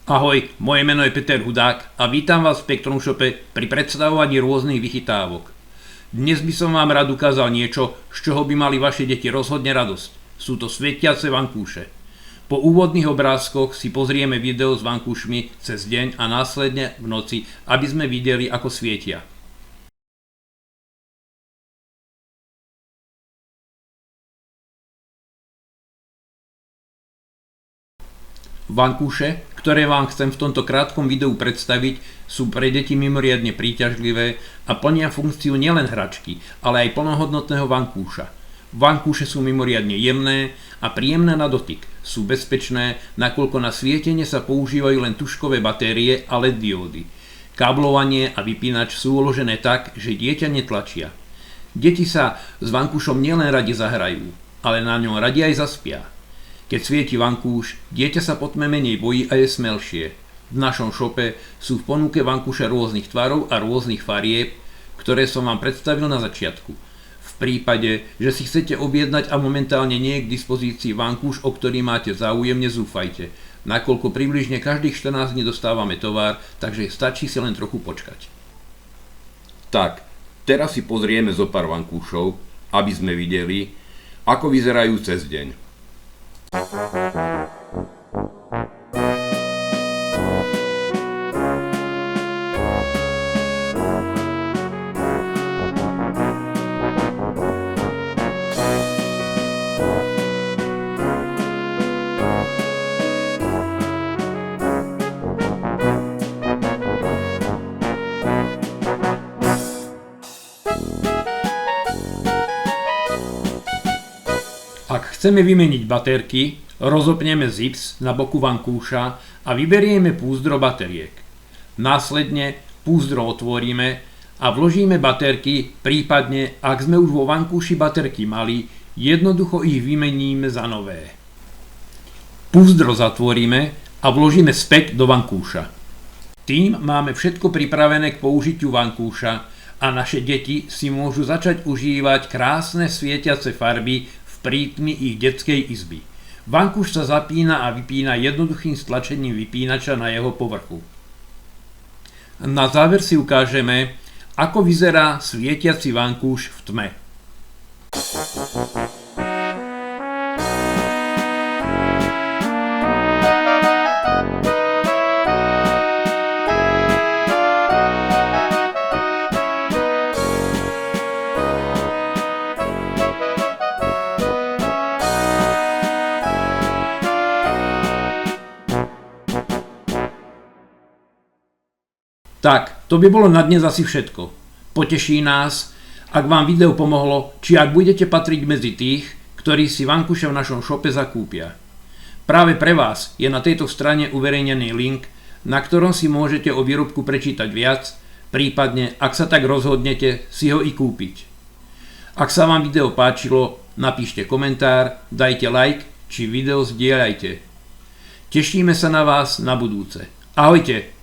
Ahoj, moje meno je Peter Hudák a vítam vás v Spektrum Shope pri predstavovaní rôznych vychytávok. Dnes by som vám rád ukázal niečo, z čoho by mali vaše deti rozhodne radosť. Sú to svietiace vankúše. Po úvodných obrázkoch si pozrieme video s vankúšmi cez deň a následne v noci, aby sme videli, ako svietia. Vankúše, ktoré vám chcem v tomto krátkom videu predstaviť, sú pre deti mimoriadne príťažlivé a plnia funkciu nielen hračky, ale aj plnohodnotného vankúša. Vankúše sú mimoriadne jemné a príjemné na dotyk. Sú bezpečné, nakoľko na svietenie sa používajú len tužkové batérie a LED diódy. Káblovanie a vypínač sú uložené tak, že dieťa netlačia. Deti sa s vankúšom nielen radi zahrajú, ale na ňom radi aj zaspia. Keď svieti vankúš, dieťa sa po tme menej bojí a je smelšie. V našom shope sú v ponuke vankúše rôznych tvarov a rôznych farieb, ktoré som vám predstavil na začiatku. V prípade, že si chcete objednať a momentálne nie je k dispozícii vankúš, o ktorý máte záujem, nezúfajte, nakoľko približne každých 14 dní dostávame tovar, takže stačí si len trochu počkať. Tak, teraz si pozrieme zo pár vankúšov, aby sme videli, ako vyzerajú cez deň. Ak chceme vymeniť baterky, rozopneme zips na boku vankúša a vyberieme púzdro batériek. Následne púzdro otvoríme a vložíme baterky, prípadne ak sme už vo vankúši baterky mali, jednoducho ich vymeníme za nové. Púzdro zatvoríme a vložíme späť do vankúša. Tým máme všetko pripravené k použitiu vankúša a naše deti si môžu začať užívať krásne svietiace farby v prítmi ich detskej izby. Vankúš sa zapína a vypína jednoduchým stlačením vypínača na jeho povrchu. Na záver si ukážeme, ako vyzerá svietiaci vankúš v tme. Tak, to by bolo na dnes asi všetko. Poteší nás, ak vám video pomohlo, či ak budete patriť medzi tých, ktorí si vankúše v našom shope zakúpia. Práve pre vás je na tejto strane uverejnený link, na ktorom si môžete o výrobku prečítať viac, prípadne, ak sa tak rozhodnete, si ho i kúpiť. Ak sa vám video páčilo, napíšte komentár, dajte like, či video zdieľajte. Tešíme sa na vás na budúce. Ahojte!